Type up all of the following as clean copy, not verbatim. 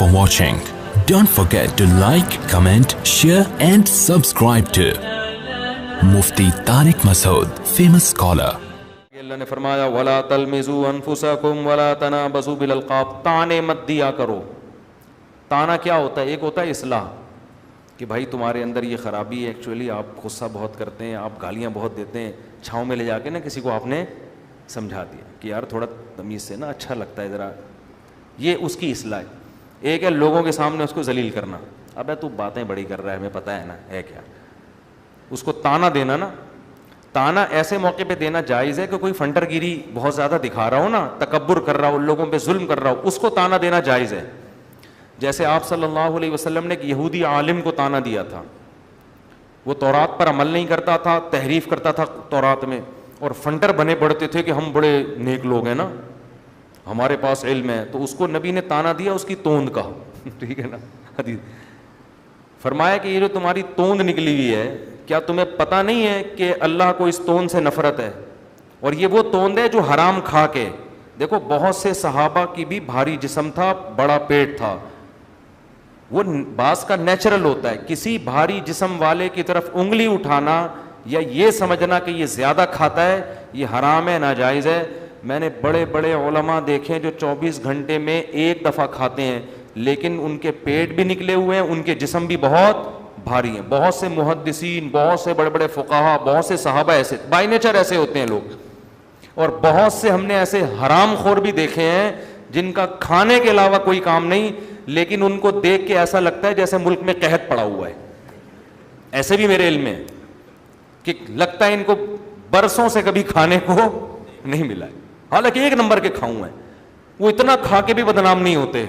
for watching. Don't forget to like, comment, share and subscribe to Mufti Tariq Masood, famous scholar. اللہ نے فرمایا وَلَا تَلْمِزُوا أَنفُسَكُمْ وَلَا تَنَابَزُوا بِالْأَلْقَابِ. تانے مت دیا کرو. تانا کیا ہوتا ہے؟ ایک ہوتا ہے اصلاح کہ بھائی تمہارے اندر یہ خرابی ہے، ایکچولی آپ غصہ بہت کرتے ہیں، آپ گالیاں بہت دیتے ہیں. چھاؤں میں لے جا کے نا کسی کو آپ نے سمجھا دیا کہ یار تھوڑا تمیز سے نا، اچھا لگتا ہے ذرا، یہ اس کی اصلاح ہے. ایک ہے لوگوں کے سامنے اس کو ذلیل کرنا، ابے تو باتیں بڑی کر رہا ہے، ہمیں پتہ ہے نا ہے کیا. اس کو تانا دینا نا، تانا ایسے موقع پہ دینا جائز ہے کہ کوئی فنٹر گیری بہت زیادہ دکھا رہا ہو نا، تکبر کر رہا ہو، لوگوں پہ ظلم کر رہا ہو، اس کو تانا دینا جائز ہے. جیسے آپ صلی اللہ علیہ وسلم نے ایک یہودی عالم کو تانا دیا تھا. وہ تورات پر عمل نہیں کرتا تھا، تحریف کرتا تھا تورات میں، اور فنٹر بنے پڑتے تھے کہ ہم بڑے نیک لوگ ہیں نا، ہمارے پاس علم ہے. تو اس کو نبی نے تانا دیا اس کی توند کا. ٹھیک ہے نا. حدیث فرمایا کہ یہ جو تمہاری توند نکلی ہوئی ہے، کیا تمہیں پتہ نہیں ہے کہ اللہ کو اس توند سے نفرت ہے، اور یہ وہ توند ہے جو حرام کھا کے. دیکھو بہت سے صحابہ کی بھی بھاری جسم تھا، بڑا پیٹ تھا، وہ بعض کا نیچرل ہوتا ہے. کسی بھاری جسم والے کی طرف انگلی اٹھانا یا یہ سمجھنا کہ یہ زیادہ کھاتا ہے، یہ حرام ہے، ناجائز ہے. میں نے بڑے بڑے علماء دیکھے جو 24 گھنٹے میں ایک دفعہ کھاتے ہیں، لیکن ان کے پیٹ بھی نکلے ہوئے ہیں، ان کے جسم بھی بہت بھاری ہیں. بہت سے محدثین، بہت سے بڑے بڑے فقہا، بہت سے صحابہ ایسے بائی نیچر ایسے ہوتے ہیں لوگ. اور بہت سے ہم نے ایسے حرام خور بھی دیکھے ہیں جن کا کھانے کے علاوہ کوئی کام نہیں، لیکن ان کو دیکھ کے ایسا لگتا ہے جیسے ملک میں قحط پڑا ہوا ہے. ایسے بھی میرے علم میں کہ لگتا ہے ان کو برسوں سے کبھی کھانے کو نہیں ملا ہے، حالانکہ ایک نمبر کے کھاؤں ہیں. وہ اتنا کھا کے بھی بدنام نہیں ہوتے،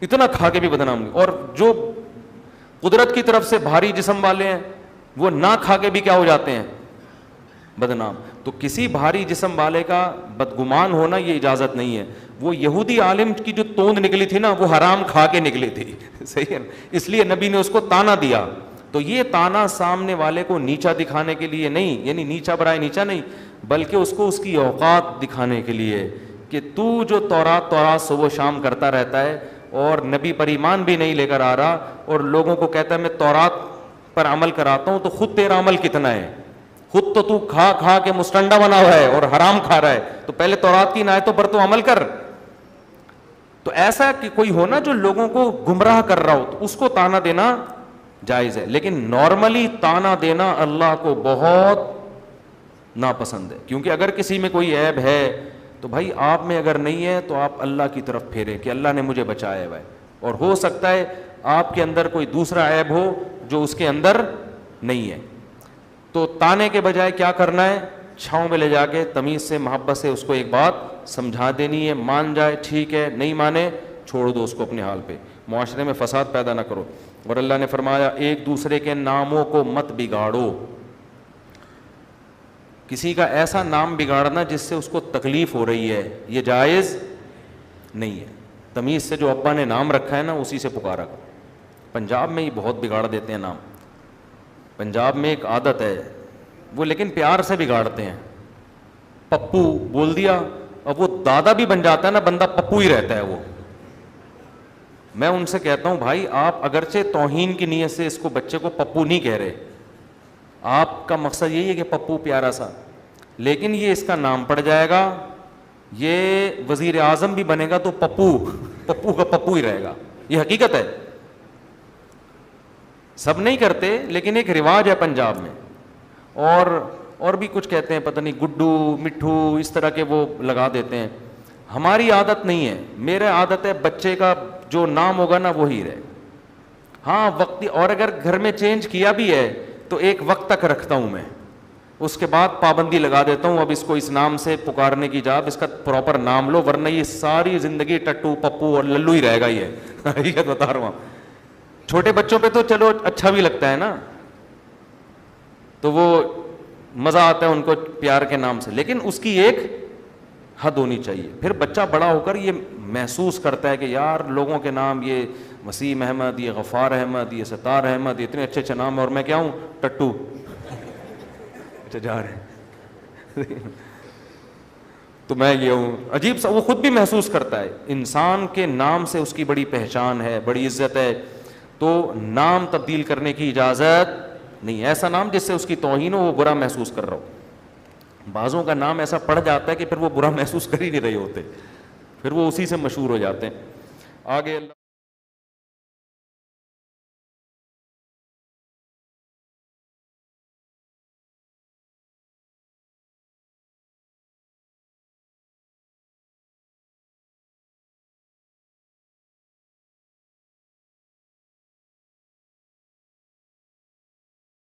اتنا کھا کے بھی بدنام نہیں. اور جو قدرت کی طرف سے بھاری جسم والے ہیں وہ نہ کھا کے بھی کیا ہو جاتے ہیں؟ بدنام. تو کسی بھاری جسم والے کا بدگمان ہونا یہ اجازت نہیں ہے. وہ یہودی عالم کی جو توند نکلی تھی نا، وہ حرام کھا کے نکلی تھی. صحیح ہے نا؟ اس لیے نبی نے اس کو تانا دیا. تو یہ تانا سامنے والے کو نیچا دکھانے کے لیے نہیں، یعنی نیچا برائے نیچا نہیں، بلکہ اس کو اس کی اوقات دکھانے کے لیے کہ تو جو تورات صبح شام کرتا رہتا ہے اور نبی پر ایمان بھی نہیں لے کر آ رہا، اور لوگوں کو کہتا ہے میں تورات پر عمل کراتا ہوں، تو خود تیرا عمل کتنا ہے؟ خود تو کھا کھا کے مستنڈا بنا ہوا ہے اور حرام کھا رہا ہے. تو پہلے تورات کی عنایتوں پر تو عمل کر. تو ایسا کہ کوئی ہونا جو لوگوں کو گمراہ کر رہا ہو، تو اس کو تانا دینا جائز ہے. لیکن نارملی تانا دینا اللہ کو بہت ناپسند ہے. کیونکہ اگر کسی میں کوئی عیب ہے تو بھائی آپ میں اگر نہیں ہے تو آپ اللہ کی طرف پھیریں کہ اللہ نے مجھے بچایا ہوا ہے. اور ہو سکتا ہے آپ کے اندر کوئی دوسرا عیب ہو جو اس کے اندر نہیں ہے. تو تانے کے بجائے کیا کرنا ہے؟ چھاؤں میں لے جا کے تمیز سے، محبت سے اس کو ایک بات سمجھا دینی ہے. مان جائے ٹھیک ہے، نہیں مانے چھوڑ دو اس کو اپنے حال پہ. معاشرے میں فساد پیدا نہ کرو. اور اللہ نے فرمایا ایک دوسرے کے ناموں کو مت بگاڑو. کسی کا ایسا نام بگاڑنا جس سے اس کو تکلیف ہو رہی ہے، یہ جائز نہیں ہے. تمیز سے جو ابا نے نام رکھا ہے نا اسی سے پکارا کرو. پنجاب میں ہی بہت بگاڑ دیتے ہیں نام. پنجاب میں ایک عادت ہے وہ، لیکن پیار سے بگاڑتے ہیں. پپو بول دیا، اب وہ دادا بھی بن جاتا ہے نا بندہ، پپو ہی رہتا ہے وہ. میں ان سے کہتا ہوں بھائی آپ اگرچہ توہین کی نیت سے اس کو بچے کو پپو نہیں کہہ رہے، آپ کا مقصد یہی ہے کہ پپو پیارا سا، لیکن یہ اس کا نام پڑ جائے گا، یہ وزیر اعظم بھی بنے گا تو پپو کا پپو ہی رہے گا. یہ حقیقت ہے. سب نہیں کرتے لیکن ایک رواج ہے پنجاب میں. اور بھی کچھ کہتے ہیں، پتہ نہیں گڈو مٹھو اس طرح کے وہ لگا دیتے ہیں. ہماری عادت نہیں ہے. میرا عادت ہے بچے کا جو نام ہوگا نا وہی رہے. ہاں وقتی، اور اگر گھر میں چینج کیا بھی ہے تو ایک وقت تک رکھتا ہوں میں، اس کے بعد پابندی لگا دیتا ہوں اب اس کو اس نام سے پکارنے کی جاب، اس کا پراپر نام لو، ورنہ یہ ساری زندگی ٹٹو پپو اور للو ہی رہے گا. یہ حقیقت بتا رہا ہوں. چھوٹے بچوں پہ تو چلو اچھا بھی لگتا ہے نا، تو وہ مزہ آتا ہے ان کو پیار کے نام سے، لیکن اس کی ایک حد ہونی چاہیے. پھر بچہ بڑا ہو کر یہ محسوس کرتا ہے کہ یار لوگوں کے نام، یہ وسیم احمد، یہ غفار احمد، یہ ستار احمد، اتنے اچھے اچھے نام، اور میں کیا ہوں؟ ٹٹو. اچھا جا رہے ہیں. تو میں یہ ہوں. عجیب سا وہ خود بھی محسوس کرتا ہے. انسان کے نام سے اس کی بڑی پہچان ہے, بڑی عزت ہے, تو نام تبدیل کرنے کی اجازت نہیں. ایسا نام جس سے اس کی توہین ہو, وہ برا محسوس کر رہا ہو. بعضوں کا نام ایسا پڑ جاتا ہے کہ پھر وہ برا محسوس کر ہی نہیں رہے ہوتے, پھر وہ اسی سے مشہور ہو جاتے ہیں. آگے